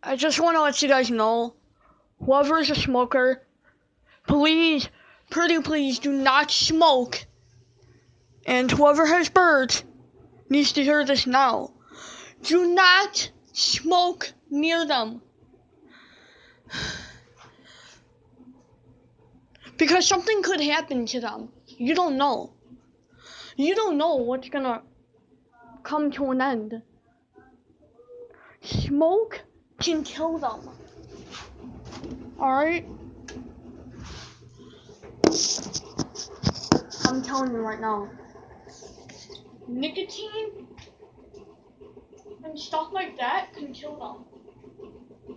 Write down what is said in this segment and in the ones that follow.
I just want to let you guys know, whoever is a smoker, please, pretty please do not smoke. And whoever has birds needs to hear this now. Do not smoke near them. Because something could happen to them. You don't know. You don't know what's gonna come to an end. Smoke can kill them. Alright? I'm telling you right now. Nicotine and stuff like that can kill them.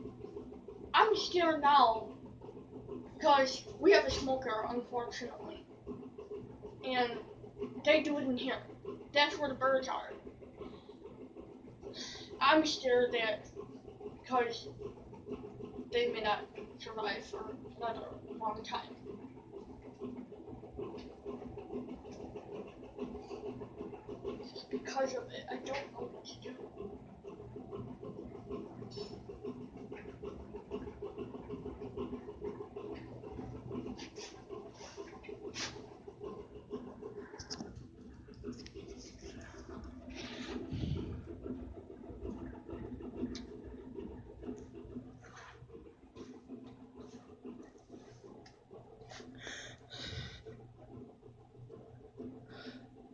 I'm scared now because we have a smoker, unfortunately. And they do it in here. That's where the birds are. I'm scared that because they may not survive for another long time. Because of it, I don't know what to do.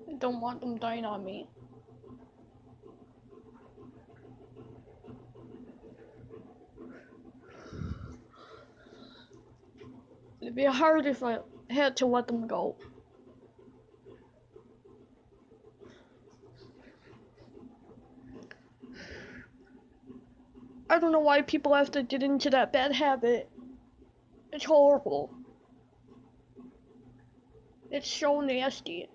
I don't want them dying on me. It'd be hard if I had to let them go. I don't know why people have to get into that bad habit. It's horrible. It's so nasty.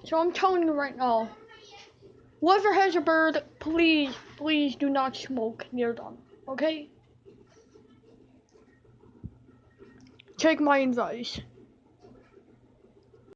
So I'm telling you right now, whoever has a bird, please, please do not smoke near them, okay? Take my advice.